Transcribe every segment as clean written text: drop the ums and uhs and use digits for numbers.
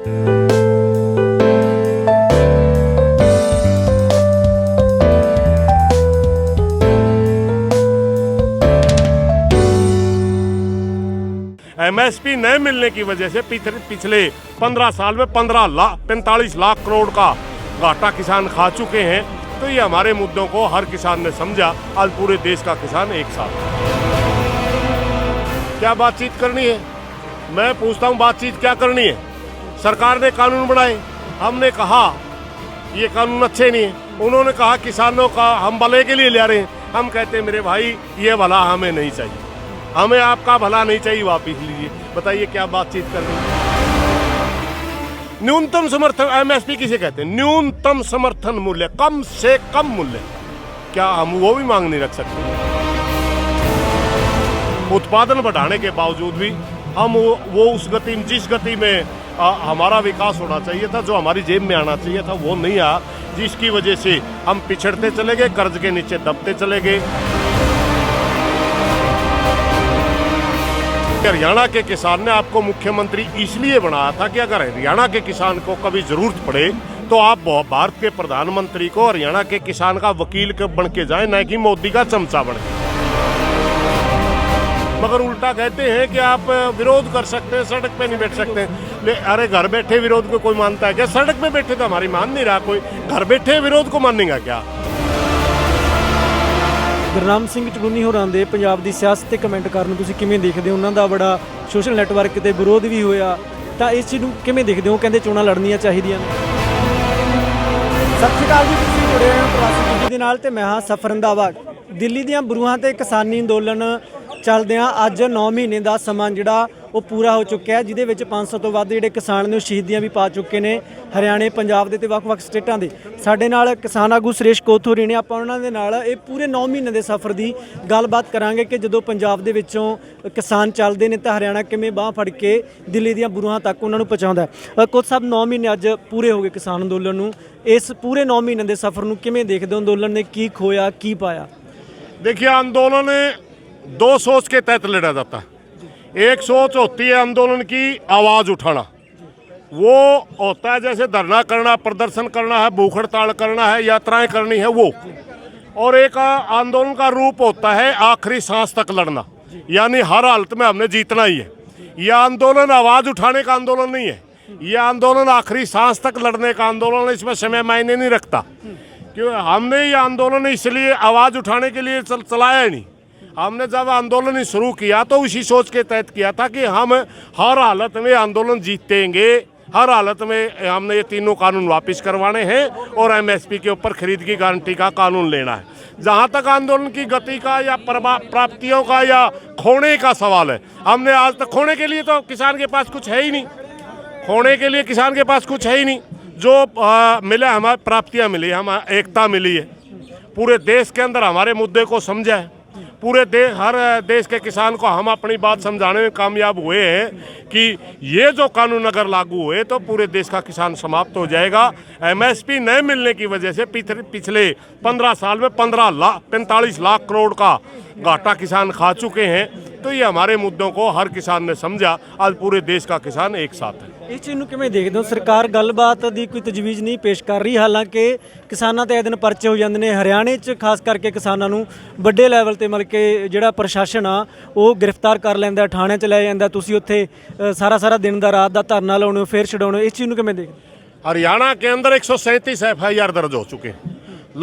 MSP न मिलने की वजह से पिछले 15 साल में 45 लाख करोड़ का घाटा किसान खा चुके हैं। तो ये हमारे मुद्दों को हर किसान ने समझा। आज पूरे देश का किसान एक साथ। क्या बातचीत करनी है? मैं पूछता हूँ, बातचीत क्या करनी है? सरकार ने कानून बनाए, हमने कहा ये कानून अच्छे नहीं है। उन्होंने कहा किसानों का हम भले के लिए ले रहे हैं। हम कहते हैं मेरे भाई ये भला हमें नहीं चाहिए, हमें आपका भला नहीं चाहिए, वापिस लीजिए। बताइए क्या बातचीत करनी है? न्यूनतम समर्थन एमएसपी किसे कहते हैं? न्यूनतम समर्थन मूल्य, कम से कम मूल्य। क्या हम वो भी मांग नहीं रख सकते? उत्पादन बढ़ाने के बावजूद भी हम वो उस गति, जिस गति में हमारा विकास होना चाहिए था, जो हमारी जेब में आना चाहिए था, वो नहीं आया, जिसकी वजह से हम पिछड़ते चले गए, कर्ज के नीचे दबते चले गए। हरियाणा के किसान ने आपको मुख्यमंत्री इसलिए बनाया था कि अगर हरियाणा के किसान को कभी जरूरत पड़े तो आप भारत के प्रधानमंत्री को हरियाणा के किसान का वकील बन के जाएं, न कि मोदी का चमचा बन के। मगर उल्टा कहते हैं कि आप विरोध कर सकते हैं, सड़क पे नहीं बैठ सकते। अरे घर बैठे विरोध को कोई मानता है क्या? सड़क पे बैठे तो हमारी मान नहीं रहा कोई, घर बैठे विरोध को मानेगा क्या? ਗੁਰਨਾਮ ਸਿੰਘ ਚੜੂਨੀ ਹੋਰਾਂ ਦੇ ਪੰਜਾਬ ਦੀ ਸਿਆਸਤ ਤੇ ਕਮੈਂਟ ਕਰਨ ਨੂੰ ਤੁਸੀਂ ਕਿਵੇਂ ਦੇਖਦੇ ਹੋ? ਉਹਨਾਂ ਦਾ ਬੜਾ ਸੋਸ਼ਲ ਨੈਟਵਰਕ ਤੇ ਵਿਰੋਧ ਵੀ ਹੋਇਆ, ਤਾਂ ਇਸ ਚੀਜ਼ ਨੂੰ ਕਿਵੇਂ ਦੇਖਦੇ ਹੋ? ਕਹਿੰਦੇ ਚੋਣਾਂ ਲੜਨੀਆਂ ਚਾਹੀਦੀਆਂ ਨੇ। ਸਤਿ ਸ਼੍ਰੀ ਅਕਾਲ ਜੀ, ਤੁਸੀਂ ਜੁੜੇ ਹੋ ਪ੍ਰਵਾਸੀ ਟੀਵੀ ਦੇ ਨਾਲ ਤੇ ਮੈਂ ਹਾਂ ਸਫਰ ਰੰਧਾਵਾ। ਦਿੱਲੀ ਦੀਆਂ ਬਰੂਹਾਂ ਤੇ ਕਿਸਾਨੀ ਅੰਦੋਲਨ ਚੱਲਦਿਆਂ ਅੱਜ 9 ਮਹੀਨੇ ਦਾ ਸਮਾਂ ਜਿਹੜਾ ਉਹ ਪੂਰਾ ਹੋ ਚੁੱਕਿਆ, ਜਿਹਦੇ ਵਿੱਚ 500 ਤੋਂ ਵੱਧ ਜਿਹੜੇ ਕਿਸਾਨ ਨੇ ਉਹ ਸ਼ਹੀਦੀਆਂ ਵੀ ਪਾ ਚੁੱਕੇ ਨੇ ਹਰਿਆਣੇ, ਪੰਜਾਬ ਦੇ ਤੇ ਵੱਖ-ਵੱਖ ਸਟੇਟਾਂ ਦੇ। ਸਾਡੇ ਨਾਲ ਕਿਸਾਨ ਆਗੂ ਸੁਰੇਸ਼ ਕੋਥੂਰੀ ਨੇ, ਆਪਾਂ ਉਹਨਾਂ ਦੇ ਨਾਲ ਇਹ ਪੂਰੇ 9 ਮਹੀਨੇ ਦੇ ਸਫ਼ਰ ਦੀ ਗੱਲਬਾਤ ਕਰਾਂਗੇ ਕਿ ਜਦੋਂ ਪੰਜਾਬ ਦੇ ਵਿੱਚੋਂ ਕਿਸਾਨ ਚੱਲਦੇ ਨੇ ਤਾਂ ਹਰਿਆਣਾ ਕਿਵੇਂ ਬਾਂਹ ਫੜ ਕੇ ਦਿੱਲੀ ਦੀਆਂ ਬਰੂਹਾਂ ਤੱਕ ਉਹਨਾਂ ਨੂੰ ਪਹੁੰਚਾਉਂਦਾ। ਕੋਚ ਸਾਹਿਬ, 9 ਮਹੀਨੇ ਅੱਜ ਪੂਰੇ ਹੋ ਗਏ ਕਿਸਾਨ ਅੰਦੋਲਨ ਨੂੰ। ਇਸ ਪੂਰੇ 9 ਮਹੀਨੇ ਦੇ ਸਫ਼ਰ ਨੂੰ ਕਿਵੇਂ ਦੇਖਦੇ ਹੋ? ਅੰਦੋਲਨ ਨੇ ਕੀ ਖੋਇਆ, ਕੀ ਪਾਇਆ? देखिए, आंदोलन दो सोच के तहत लड़ा जाता है। एक सोच होती है आंदोलन की आवाज़ उठाना, वो होता है जैसे धरना करना, प्रदर्शन करना है, भूख हड़ताल करना है, यात्राएं करनी है वो। और एक आंदोलन का रूप होता है आखिरी सांस तक लड़ना, यानी हर हालत में हमने जीतना ही है। यह आंदोलन आवाज़ उठाने का आंदोलन नहीं है, यह आंदोलन आखिरी सांस तक लड़ने का आंदोलन है। इसमें समय मायने नहीं रखता, क्यों हमने ये आंदोलन इसलिए आवाज़ उठाने के लिए चलाया ही नहीं। हमने जब आंदोलन शुरू किया तो उसी सोच के तहत किया था कि हम हर हालत में आंदोलन जीतेंगे, हर हालत में हमने ये तीनों कानून वापस करवाने हैं और एमएसपी के ऊपर खरीद की गारंटी का कानून लेना है। जहाँ तक आंदोलन की गति का या प्राप्तियों का या खोने का सवाल है, हमने आज तक खोने के लिए तो किसान के पास कुछ है ही नहीं, खोने के लिए किसान के पास कुछ है ही नहीं। जो मिले हमारी प्राप्तियां मिली, हम एकता मिली है, पूरे देश के अंदर हमारे मुद्दे को समझा है, पूरे हर देश के किसान को हम अपनी बात समझाने में कामयाब हुए हैं कि ये जो कानून अगर लागू हुए तो पूरे देश का किसान समाप्त हो जाएगा। एमएसपी न मिलने की वजह से पिछले 15 साल में 45 लाख करोड़ का घाटा किसान खा चुके हैं। तो ये हमारे मुद्दों को हर किसान ने समझा। आज पूरे देश का किसान एक साथ है। ਇਸ ਚੀਜ਼ ਨੂੰ ਕਿਵੇਂ ਦੇਖਦੇ ਹੋ? ਸਰਕਾਰ ਗੱਲਬਾਤ ਦੀ ਕੋਈ ਤਜਵੀਜ਼ ਨਹੀਂ ਪੇਸ਼ ਕਰ ਰਹੀ, ਹਾਲਾਂਕਿ ਕਿਸਾਨਾਂ ਤੇ ਇਹ ਦਿਨ ਪਰਚੇ ਹੋ ਜਾਂਦੇ ਨੇ। ਹਰਿਆਣੇ 'ਚ ਖਾਸ ਕਰਕੇ ਕਿਸਾਨਾਂ ਨੂੰ ਵੱਡੇ ਲੈਵਲ ਤੇ ਮਤਲਬ ਕਿ ਜਿਹੜਾ ਪ੍ਰਸ਼ਾਸਨ ਆ ਉਹ ਗ੍ਰਿਫਤਾਰ ਕਰ ਲੈਂਦਾ, ਥਾਣੇ 'ਚ ਲੈ ਜਾਂਦਾ। ਤੁਸੀਂ ਉੱਥੇ ਸਾਰਾ ਦਿਨ ਦਾ ਰਾਤ ਦਾ ਧਰਨਾ ਲਾਉਣੇ ਹੋ, ਫਿਰ ਛਡਾਉਣੇ ਹੋ, ਇਸ ਚੀਜ਼ ਨੂੰ ਕਿਵੇਂ ਦੇਖਦੇ? हरियाणा के अंदर 137 FIR दर्ज हो चुके हैं,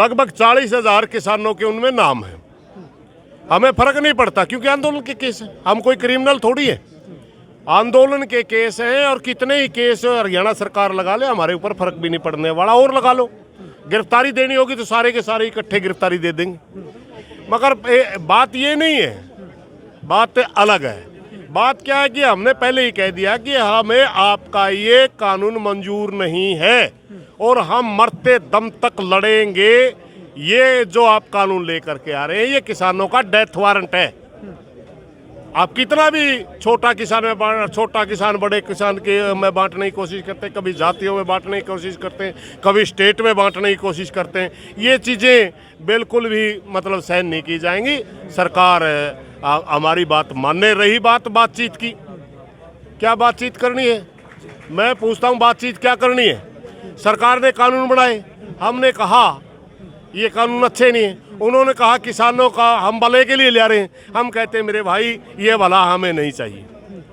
लगभग 40,000 किसानों के उनमें नाम है। हमें फर्क नहीं पड़ता क्योंकि आंदोलन के केस है, हम कोई क्रिमिनल थोड़ी है। आंदोलन के केस हैं और कितने ही केस हरियाणा सरकार लगा ले, हमारे ऊपर फर्क भी नहीं पड़ने वाला। और लगा लो, गिरफ्तारी देनी होगी तो सारे के सारे इकट्ठे गिरफ्तारी दे देंगे। मगर बात ये नहीं है, बात अलग है। बात क्या है कि हमने पहले ही कह दिया कि हमें आपका ये कानून मंजूर नहीं है और हम मरते दम तक लड़ेंगे। ये जो आप कानून लेकर के आ रहे हैं, ये किसानों का डेथ वारंट है। आप कितना भी छोटा किसान बड़े किसान के में बांटने की कोशिश करते हैं, कभी जातियों में बांटने की कोशिश करते हैं, कभी स्टेट में बांटने की कोशिश करते हैं। ये चीज़ें बिल्कुल भी मतलब सहन नहीं की जाएंगी। सरकार हमारी बात मानने रही। बातचीत की क्या बातचीत करनी है? मैं पूछता हूँ बातचीत क्या करनी है? सरकार ने कानून बनाए, हमने कहा ये कानून अच्छे नहीं है, उन्होंने कहा किसानों का हम भले के लिए ले रहे हैं, हम कहते हैं मेरे भाई ये भला हमें नहीं चाहिए,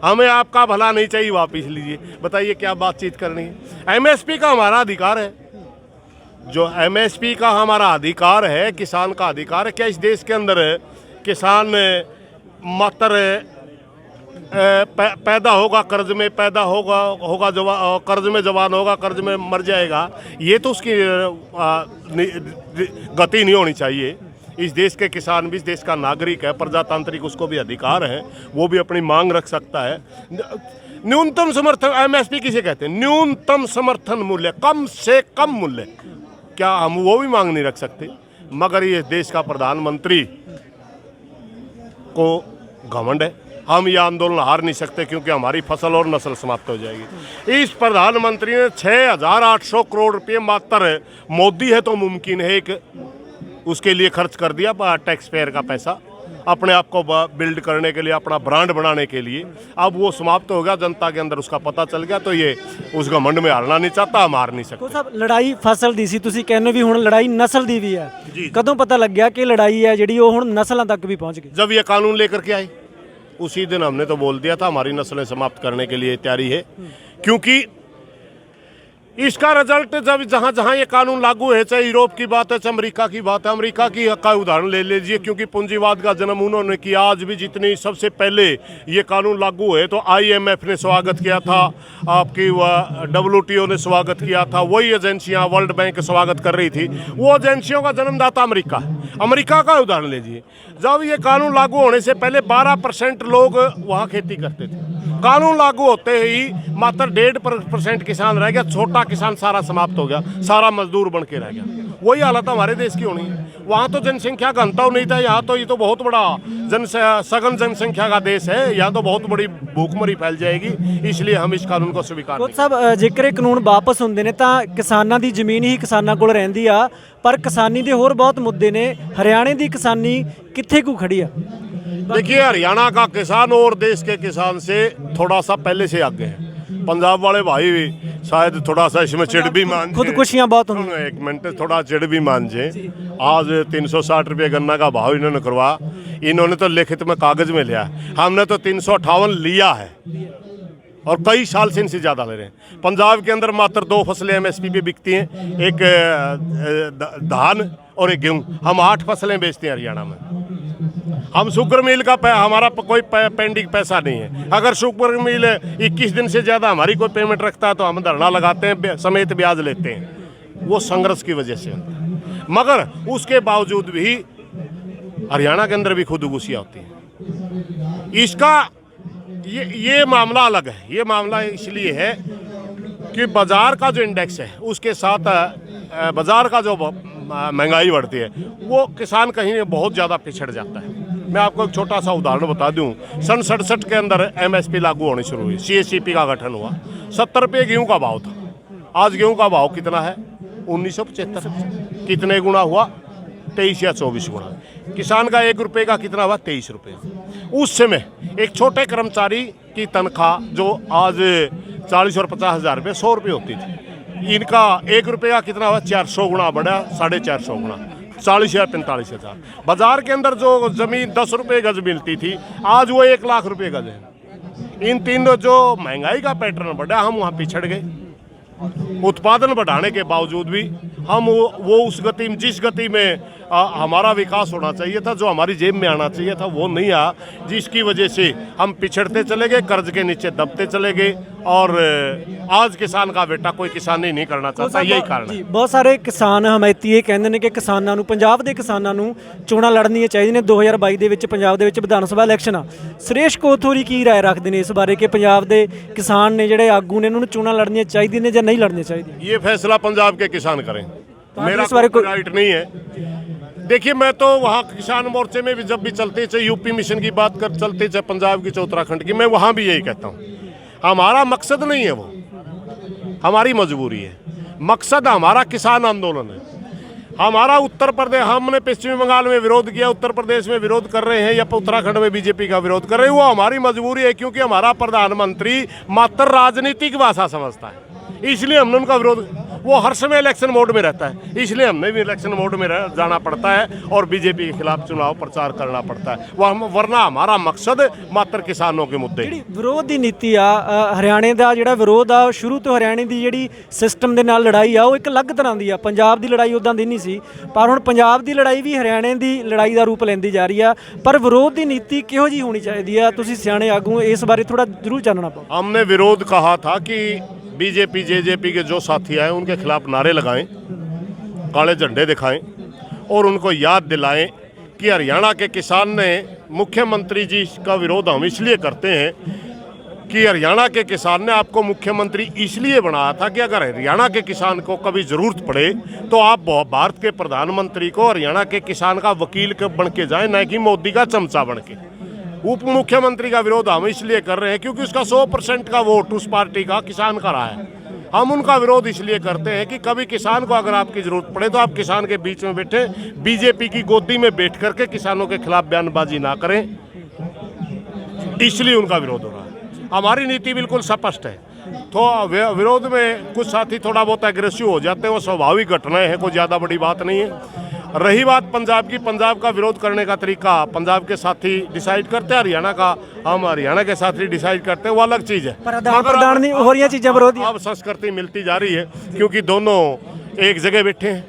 हमें आपका भला नहीं चाहिए, वापस लीजिए। बताइए क्या बातचीत करनी है? एमएसपी का हमारा अधिकार है, जो एमएसपी का हमारा अधिकार है, किसान का अधिकार है। क्या इस देश के अंदर किसान मात्र पैदा होगा कर्ज में, पैदा होगा कर्ज में जवान होगा, कर्ज में मर जाएगा? ये तो उसकी गति नहीं होनी चाहिए। इस देश के किसान भी इस देश का नागरिक है, प्रजातांत्रिक उसको भी अधिकार है, वो भी अपनी मांग रख सकता है। न्यूनतम समर्थन एमएसपी किसे कहते हैं? न्यूनतम समर्थन मूल्य, कम से कम मूल्य। क्या हम वो भी मांग नहीं रख सकते? मगर ये देश का प्रधानमंत्री को घमंड है, हम ये आंदोलन हार नहीं सकते क्योंकि हमारी फसल और नस्ल समाप्त हो जाएगी। इस प्रधानमंत्री ने 6,800 करोड़ रुपये मात्र, मोदी है तो मुमकिन है एक, उसके लिए खर्च कर दिया टैक्स पेयर का पैसा अपने आप को बिल्ड करने के लिए, अपना ब्रांड बनाने के लिए। अब वो समाप्त हो गया, जनता के अंदर उसका पता चल गया, तो ये उस घमंड में हारना नहीं चाहता, हम हार नहीं सकते। तो साहब लड़ाई फसल ਦੀ ਸੀ, ਤੁਸੀਂ ਕਹਿੰਦੇ ਵੀ ਹੁਣ ਲੜਾਈ ਨਸਲ ਦੀ ਵੀ ਹੈ। ਕਦੋਂ ਪਤਾ ਲੱਗਿਆ ਕਿ ਲੜਾਈ ਹੈ ਜਿਹੜੀ ਉਹ ਹੁਣ ਨਸਲਾਂ ਤੱਕ ਵੀ पहुंच गई? जब ये कानून लेकर के आए उसी दिन हमने तो बोल दिया था हमारी नस्लें समाप्त करने के लिए तैयारी है, क्योंकि इसका रिजल्ट जब जहाँ जहाँ ये कानून लागू है, चाहे यूरोप की बात है, चाहे अमेरिका की बात है, अमेरिका की का उदाहरण ले लीजिए, क्योंकि पूंजीवाद का जन्म उन्होंने किया। आज भी जितनी सबसे पहले ये कानून लागू है तो IMF ने स्वागत किया था, आपकी WTO ने स्वागत किया था, वही एजेंसियाँ, वर्ल्ड बैंक स्वागत कर रही थी। वो एजेंसियों का जन्मदाता अमेरिका। अमेरिका का उदाहरण लीजिए, जब ये कानून लागू होने से पहले 12% लोग वहाँ खेती करते थे, कानून लागू होते ही मात्र 1.5% किसान रह गया, छोटा किसान सारा समाप्त हो गया, सारा मजदूर बन के रह गया। वही हालत हमारे देश की होनी है। वहाँ तो जनसंख्या घनता नहीं था, यहाँ तो ये तो बहुत बड़ा सघन जनसंख्या का देश है, यहाँ तो बहुत बड़ी भूखमरी फैल जाएगी, इसलिए हम इस कानून को स्वीकार ਕੋਚ ਸਾਹਿਬ ਜੇਕਰ ਇਹ ਕਾਨੂੰਨ ਵਾਪਸ ਹੁੰਦੇ ਨੇ ਤਾਂ ਕਿਸਾਨਾਂ ਦੀ ਜ਼ਮੀਨ ਹੀ ਕਿਸਾਨਾਂ ਕੋਲ ਰਹਿੰਦੀ ਆ, ਪਰ ਕਿਸਾਨੀ ਦੇ ਹੋਰ ਬਹੁਤ ਮੁੱਦੇ ਨੇ। ਹਰਿਆਣੇ ਦੀ ਕਿਸਾਨੀ ਕਿੱਥੇ ਕੁ ਖੜੀ ਆ? देखिए, हरियाणा का किसान और देश के किसान से थोड़ा सा पहले से आगे है। पंजाब वाले भाई भी शायद थोड़ा सा इसमें चिड़ भी मान, खुदकुशियां बहुत होंगी। एक मिनट, थोड़ा चिड़ भी मान जाए। आज 360 रुपये गन्ना का भाव इन्होंने करवा, इन्होंने तो लिखित में कागज में लिया, हमने तो 358 लिया है और कई साल से इनसे ज़्यादा ले रहे हैं। पंजाब के अंदर मात्र 2 फसलें MSP पे बिकती हैं, एक धान और एक गेहूँ। हम 8 फसलें बेचते हैं हरियाणा में। हम शुगर मिल का हमारा कोई पेंडिंग पैसा नहीं है। अगर शुगर मिल 21 दिन से ज़्यादा हमारी कोई पेमेंट रखता है तो हम धरना लगाते हैं, समेत ब्याज लेते हैं। वो संघर्ष की वजह से। मगर उसके बावजूद भी हरियाणा के अंदर भी खुदकुशियाँ होती हैं। इसका ये मामला अलग है। ये मामला इसलिए है कि बाजार का जो इंडेक्स है उसके साथ बाजार का जो महंगाई बढ़ती है वो किसान कहीं बहुत ज़्यादा पिछड़ जाता है। मैं आपको एक छोटा सा उदाहरण बता दूं, सन 67 के अंदर MSP लागू होनी शुरू हुई, CSCP का गठन हुआ, 70 रुपये गेहूँ का भाव था। आज गेहूँ का भाव कितना है? 1975। कितने गुना हुआ? 23 या 24 गुना। किसान का 1 रुपये का कितना हुआ? 23 रुपये। उस समय एक छोटे कर्मचारी की तनख्वाह जो आज 40 और 50 हज़ार रुपये 100 रुपये होती थी, इनका 1 रुपये का कितना हुआ? 400 गुना बढ़ा, 450 गुना, 40 या 45 हज़ार। बाजार के अंदर जो ज़मीन 10 रुपये गज मिलती थी, आज वो 1 लाख रुपये गज है। इन तीनों जो महंगाई का पैटर्न बढ़ा, हम वहाँ पिछड़ गए। उत्पादन बढ़ाने के बावजूद भी हम वो उस गति में, जिस गति में हमारा विकास होना चाहिए था, जो हमारी जेब में आना चाहिए था, वो नहीं आया, जिसकी वजह से हम पिछड़ते चले गए, कर्ज के नीचे दबते चले गए। और आज किसान का बेटा कोई किसानी नहीं करना चाहता, यही कारण है। ਬਹੁਤ ਸਾਰੇ ਕਿਸਾਨ ਹਮਾਇਤੀ ਇਹ ਕਹਿੰਦੇ ਨੇ ਕਿ ਕਿਸਾਨਾਂ ਨੂੰ, ਪੰਜਾਬ ਦੇ ਕਿਸਾਨਾਂ ਨੂੰ ਚੋਣਾਂ ਲੜਨੀਆਂ ਚਾਹੀਦੀਆਂ ਨੇ। 2022 ਦੇ ਵਿੱਚ ਪੰਜਾਬ ਦੇ ਵਿੱਚ ਵਿਧਾਨ ਸਭਾ ਇਲੈਕਸ਼ਨ ਆ। ਸੁਰੇਸ਼ ਕੋਥੂਰੀ ਕੀ ਰਾਏ ਰੱਖਦੇ ਨੇ ਇਸ ਬਾਰੇ ਕਿ ਪੰਜਾਬ ਦੇ ਕਿਸਾਨ ਨੇ ਜਿਹੜੇ ਆਗੂ ਨੇ, ਇਹਨਾਂ ਨੂੰ ਚੋਣਾਂ ਲੜਨੀਆਂ ਚਾਹੀਦੀਆਂ ਨੇ ਜਾਂ नहीं लड़नी चाहिए? ये फैसला पंजाब के किसान करें, मेरा इस बारे कोई राइट नहीं है। देखिए, मैं तो वहाँ किसान मोर्चे में भी जब भी चलते, चाहे यूपी मिशन की बात कर चलते, चाहे पंजाब की, चाहे उत्तराखंड की, मैं वहाँ भी यही कहता हूँ, हमारा मकसद नहीं है वो, हमारी मजबूरी है। मकसद हमारा किसान आंदोलन है। हमारा उत्तर प्रदेश, हमने पश्चिमी बंगाल में विरोध किया, उत्तर प्रदेश में विरोध कर रहे हैं या उत्तराखंड में बीजेपी का विरोध कर रहे हैं, वो हमारी मजबूरी है, क्योंकि हमारा प्रधानमंत्री मात्र राजनीतिक भाषा समझता है, इसलिए हमने उनका विरोध। वो हर समय इलेक्शन मोड में रहता है, इसलिए हमने भी इलेक्शन मोड में जाना पड़ता है और बीजेपी के खिलाफ चुनाव प्रचार करना पड़ता है। वरना हमारा मकसद मात्र किसानों के मुद्दे। ਜਿਹੜੀ ਵਿਰੋਧ ਦੀ ਨੀਤੀ ਆ ਹਰਿਆਣੇ ਦਾ ਜਿਹੜਾ ਵਿਰੋਧ ਆ ਸ਼ੁਰੂ ਤੋਂ ਹਰਿਆਣੇ ਦੀ ਜਿਹੜੀ ਸਿਸਟਮ ਦੇ ਨਾਲ ਲੜਾਈ ਆ ਉਹ ਇੱਕ ਅਲੱਗ ਤਰ੍ਹਾਂ ਦੀ ਆ। ਪੰਜਾਬ ਦੀ ਲੜਾਈ ਉਦਾਂ ਦੀ ਨਹੀਂ ਸੀ, ਪਰ ਹੁਣ ਪੰਜਾਬ ਦੀ ਲੜਾਈ ਵੀ ਹਰਿਆਣੇ ਦੀ ਲੜਾਈ ਦਾ ਰੂਪ ਲੈਂਦੀ ਜਾ ਰਹੀ ਆ। ਪਰ ਵਿਰੋਧ ਦੀ ਨੀਤੀ ਕਿਹੋ ਜਿਹੀ ਹੋਣੀ ਚਾਹੀਦੀ ਆ? ਤੁਸੀਂ ਸਿਆਣੇ ਆਗੂ, ਇਸ ਬਾਰੇ ਥੋੜਾ ਜ਼ਰੂਰ ਚਾਨਣਾ ਪਾਓ। हमने विरोध कहा था कि बीजेपी जेजेपी के जो साथी आए उनके खिलाफ नारे लगाएं, काले झंडे दिखाएं और उनको याद दिलाएं कि हरियाणा के किसान ने मुख्यमंत्री जी का विरोध हम इसलिए करते हैं कि हरियाणा के किसान ने आपको मुख्यमंत्री इसलिए बनाया था कि अगर हरियाणा के किसान को कभी ज़रूरत पड़े तो आप भारत के प्रधानमंत्री को हरियाणा के किसान का वकील बन के जाएं, न कि मोदी का चमचा बन के। उप मुख्यमंत्री का विरोध हम इसलिए कर रहे हैं क्योंकि उसका 100% का वोट उस पार्टी का किसान का रहा है। हम उनका विरोध इसलिए करते हैं कि कभी किसान को अगर आपकी ज़रूरत पड़े तो आप किसान के बीच में बैठे, बीजेपी की गोदी में बैठ करके किसानों के खिलाफ बयानबाजी ना करें, इसलिए उनका विरोध हो रहा है। हमारी नीति बिल्कुल स्पष्ट है। तो विरोध में कुछ साथी थोड़ा बहुत एग्रेसिव हो जाते हैं, वो स्वाभाविक घटनाएं हैं, कोई ज़्यादा बड़ी बात नहीं है। रही बात पंजाब की, पंजाब का विरोध करने का तरीका पंजाब के साथी डिसाइड करते हैं, हरियाणा का हम हरियाणा के साथी डिसाइड करते हैं, वो अलग चीज़ है। प्रधान नहीं हो रही चीज़ें विरोधी, अब संस्कृति मिलती जा रही है क्योंकि दोनों एक जगह बैठे हैं,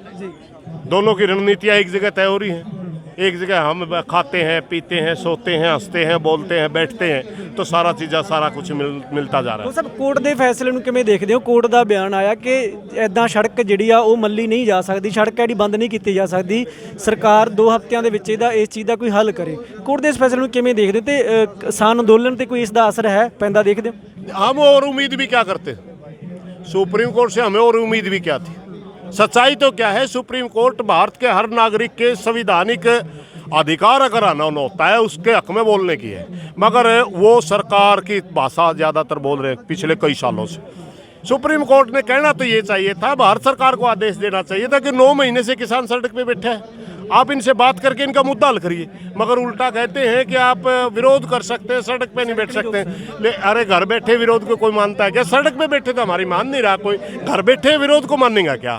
दोनों की रणनीतियाँ एक जगह तय हो रही हैं। एक जगह हम खाते हैं, पीते हैं, सोते हैं, हंसते हैं, बोलते हैं, बैठते हैं, तो सारा चीज़ा सारा कुछ मिलता जा रहा है। ਸਭ ਕੋਰਟ ਦੇ ਫੈਸਲੇ ਨੂੰ ਕਿਵੇਂ ਦੇਖਦੇ ਹੋ? ਕੋਰਟ ਦਾ ਬਿਆਨ ਆਇਆ ਕਿ ਐਦਾਂ ਸੜਕ ਜਿਹੜੀ ਆ ਉਹ ਮੱਲੀ ਨਹੀਂ ਜਾ ਸਕਦੀ, ਸੜਕ ਜਿਹੜੀ ਬੰਦ ਨਹੀਂ ਕੀਤੀ ਜਾ ਸਕਦੀ, ਸਰਕਾਰ 2 ਹਫ਼ਤਿਆਂ ਦੇ ਵਿੱਚ ਇਹਦਾ ਇਸ ਚੀਜ਼ ਦਾ ਕੋਈ ਹੱਲ ਕਰੇ। ਕੋਰਟ ਦੇ ਇਸ ਫੈਸਲੇ ਨੂੰ ਕਿਵੇਂ ਦੇਖਦੇ ਹੋ ਤੇ ਕਿਸਾਨ ਅੰਦੋਲਨ ਤੇ ਕੋਈ ਇਸ ਦਾ ਅਸਰ ਹੈ ਪੈਂਦਾ ਦੇਖਦੇ ਹੋ? हम और उम्मीद भी क्या करते, सुप्रीम कोर्ट से हमें और उम्मीद भी क्या थी। सच्चाई तो क्या है, सुप्रीम कोर्ट भारत के हर नागरिक के संवैधानिक अधिकार अगर कानून होता है उसके हक में बोलने की है, मगर वो सरकार की भाषा ज़्यादातर बोल रहे पिछले कई सालों से। सुप्रीम कोर्ट ने कहना तो ये चाहिए था, भारत सरकार को आदेश देना चाहिए था कि 9 महीने से किसान सड़क पे बैठा है, आप इनसे बात करके इनका मुद्दा हल करिए, मगर उल्टा कहते हैं कि आप विरोध कर सकते हैं, सड़क पे नहीं बैठ सकते। अरे घर बैठे विरोध को कोई मानता है क्या? सड़क पे बैठे तो हमारी मान नहीं रहा कोई, घर बैठे विरोध को मानेगा क्या?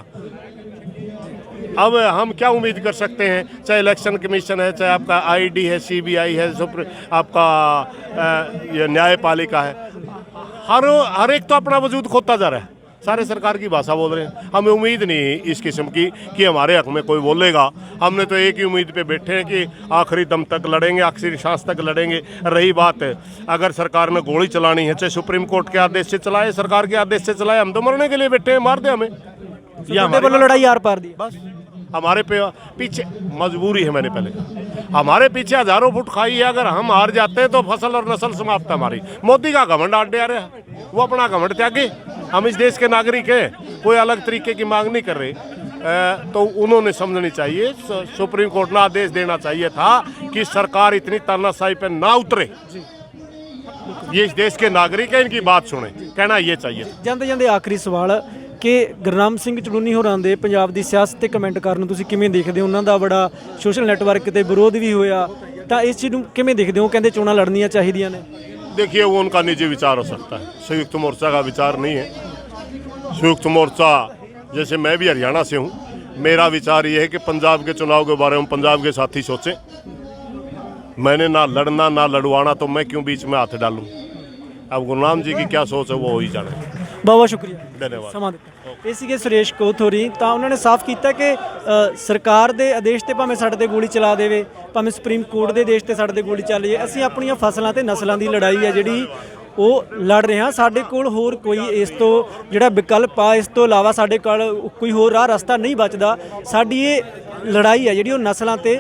अब हम क्या उम्मीद कर सकते हैं, चाहे इलेक्शन कमीशन है, चाहे आपका आईडी है, सीबीआई है, आपका ये न्यायपालिका है, हर एक तो अपना वजूद खोता जा रहा है, सारे सरकार की भाषा बोल रहे हैं। हमें उम्मीद नहीं इस किस्म की कि हमारे हक में कोई बोलेगा। हमने तो एक ही उम्मीद पे बैठे हैं कि आखिरी दम तक लड़ेंगे, आखिरी सांस तक लड़ेंगे। रही बात अगर सरकार ने गोली चलानी है, चाहे सुप्रीम कोर्ट के आदेश से चलाए, सरकार के आदेश से चलाए, हम तो मरने के लिए बैठे हैं, मार दे हमें, या हमारी लड़ाई आर पार दी। बस हमारे पीछे मजबूरी है, मैंने पहले कहा हमारे पीछे हजारों फुट खाई है, अगर हम हार जाते हैं तो फसल और नस्ल समाप्त है हमारी। मोदी का घमंड आड़े आ रहा है, वो अपना घमंड त्यागे, हम इस देश के नागरिक हैं, कोई अलग तरीके की मांग नहीं कर रहे। तो उन्होंने समझनी चाहिए, सुप्रीम कोर्ट ने आदेश देना चाहिए था कि सरकार इतनी तानाशाही पे ना उतरे, ये इस देश के नागरिक हैं, इनकी बात सुने, कहना ये चाहिए। ਜਾਂਦੇ ਜਾਂਦੇ ਆਖਰੀ ਸਵਾਲ ਕਿ ਗੁਰਨਾਮ ਸਿੰਘ ਚੜੂਨੀ ਹੋਰਾਂ ਦੇ ਪੰਜਾਬ ਦੀ ਸਿਆਸਤ ਤੇ ਕਮੈਂਟ ਕਰਨ ਨੂੰ ਤੁਸੀਂ ਕਿਵੇਂ ਦੇਖਦੇ ਹੋ? ਉਹਨਾਂ ਦਾ ਬੜਾ ਸੋਸ਼ਲ ਨੈਟਵਰਕ ਤੇ ਵਿਰੋਧ ਵੀ ਹੋਇਆ, ਤਾਂ ਇਸ ਚੀਜ਼ ਨੂੰ ਕਿਵੇਂ ਦੇਖਦੇ ਹੋ? ਕਹਿੰਦੇ ਚੋਣਾਂ ਲੜਨੀਆਂ ਚਾਹੀਦੀਆਂ ਨੇ। देखिए वो उनका निजी विचार हो सकता है, संयुक्त मोर्चा का विचार नहीं है। संयुक्त मोर्चा, जैसे मैं भी हरियाणा से हूँ, मेरा विचार ये है कि पंजाब के चुनाव के बारे में पंजाब के साथी सोचें। मैंने ना लड़ना ना लड़वाना, तो मैं क्यों बीच में हाथ डालूं? अब गुरनाम जी की क्या सोच है वो ही जाने। ਬਹੁਤ ਬਹੁਤ ਸ਼ੁਕਰੀਆ, ਧੰਨਵਾਦ। ਸਮਾਂ ਦਿੱਤਾ। ਇਹ ਸੀਗੇ ਸੁਰੇਸ਼ ਕੋਥੋਰੀ। ਤਾਂ ਉਹਨਾਂ ਨੇ ਸਾਫ਼ ਕੀਤਾ ਕਿ ਸਰਕਾਰ ਦੇ ਆਦੇਸ਼ ਤੇ ਭਾਵੇਂ ਸਾਡੇ ਤੇ ਗੋਲੀ ਚਲਾ ਦੇਵੇ, ਭਾਵੇਂ ਸੁਪਰੀਮ ਕੋਰਟ ਦੇ ਆਦੇਸ਼ ਤੇ ਸਾਡੇ ਤੇ ਗੋਲੀ ਚੱਲ ਜਾਏ, ਅਸੀਂ ਆਪਣੀਆਂ ਫਸਲਾਂ ਤੇ ਨਸਲਾਂ ਦੀ ਲੜਾਈ ਹੈ ਜਿਹੜੀ ਉਹ ਲੜ ਰਹੇ ਹਾਂ। ਸਾਡੇ ਕੋਲ ਹੋਰ ਕੋਈ ਇਸ ਤੋਂ ਜਿਹੜਾ ਵਿਕਲਪ ਆ, ਇਸ ਤੋਂ ਇਲਾਵਾ ਸਾਡੇ ਕੋਲ ਕੋਈ ਹੋਰ ਰਾਹ ਰਸਤਾ ਨਹੀਂ ਬਚਦਾ। ਸਾਡੀ ਇਹ ਲੜਾਈ ਹੈ ਜਿਹੜੀ ਉਹ ਨਸਲਾਂ ਤੇ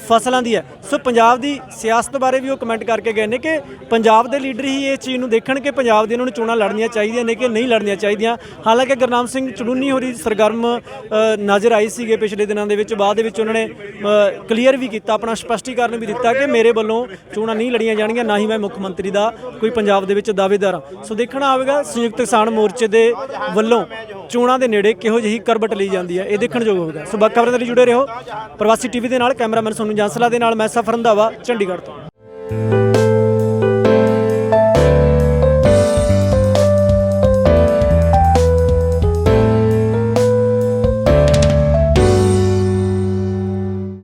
ਫਸਲਾਂ ਦੀ ਹੈ। ਸੋ ਪੰਜਾਬ ਦੀ ਸਿਆਸਤ ਬਾਰੇ ਵੀ ਉਹ ਕਮੈਂਟ ਕਰਕੇ ਗਏ ਨੇ ਕਿ ਪੰਜਾਬ ਦੇ ਲੀਡਰ ਹੀ ਇਸ ਚੀਜ਼ ਨੂੰ ਦੇਖਣ ਕਿ ਪੰਜਾਬ ਦੇ ਇਹਨਾਂ ਨੂੰ ਚੋਣਾਂ ਲੜਨੀਆਂ ਚਾਹੀਦੀਆਂ ਨੇ ਕਿ ਨਹੀਂ ਲੜਨੀਆਂ ਚਾਹੀਦੀਆਂ। ਹਾਲਾਂਕਿ ਗੁਰਨਾਮ ਸਿੰਘ ਚੜੂਨੀ ਹੋਰੀ ਸਰਗਰਮ ਨਜ਼ਰ ਆਈ ਸੀਗੇ ਪਿਛਲੇ ਦਿਨਾਂ ਦੇ ਵਿੱਚ, ਬਾਅਦ ਦੇ ਵਿੱਚ ਉਹਨਾਂ ਨੇ ਕਲੀਅਰ ਵੀ ਕੀਤਾ, ਆਪਣਾ ਸਪਸ਼ਟੀਕਰਨ ਵੀ ਦਿੱਤਾ ਕਿ ਮੇਰੇ ਵੱਲੋਂ ਚੋਣਾਂ ਨਹੀਂ ਲੜੀਆਂ ਜਾਣਗੀਆਂ, ਨਾ ਹੀ ਮੈਂ ਮੁੱਖ ਮੰਤਰੀ ਦਾ ਕੋਈ ਪੰਜਾਬ ਦੇ ਵਿੱਚ ਦਾਅਵੇਦਾਰ ਹਾਂ। ਸੋ ਦੇਖਣਾ ਆਵੇਗਾ ਸੰਯੁਕਤ ਕਿਸਾਨ ਮੋਰਚੇ ਦੇ ਵੱਲੋਂ ਚੋਣਾਂ ਦੇ ਨੇੜੇ ਕਿਹੋ ਜਿਹੀ ਕਰਵਟ ਲਈ ਜਾਂਦੀ ਹੈ, ਇਹ ਦੇਖਣਯੋਗ ਹੋਵੇਗਾ। ਸੋ ਬਾਕੀ ਖਬਰਾਂ ਦੇ ਲਈ ਜੁੜੇ ਰਹੋ ਪ੍ਰਵਾਸੀ ਟੀਵੀ ਦੇ ਨਾਲ। ਕੈਮਰਾਮੈਨ ਸੋਨੂੰ ਜਾਂਸਲਾ ਦੇ ਨਾਲ ਮੈਂ ਸਫਰ ਰੰਧਾਵਾ, ਚੰਡੀਗੜ੍ਹ ਤੋਂ।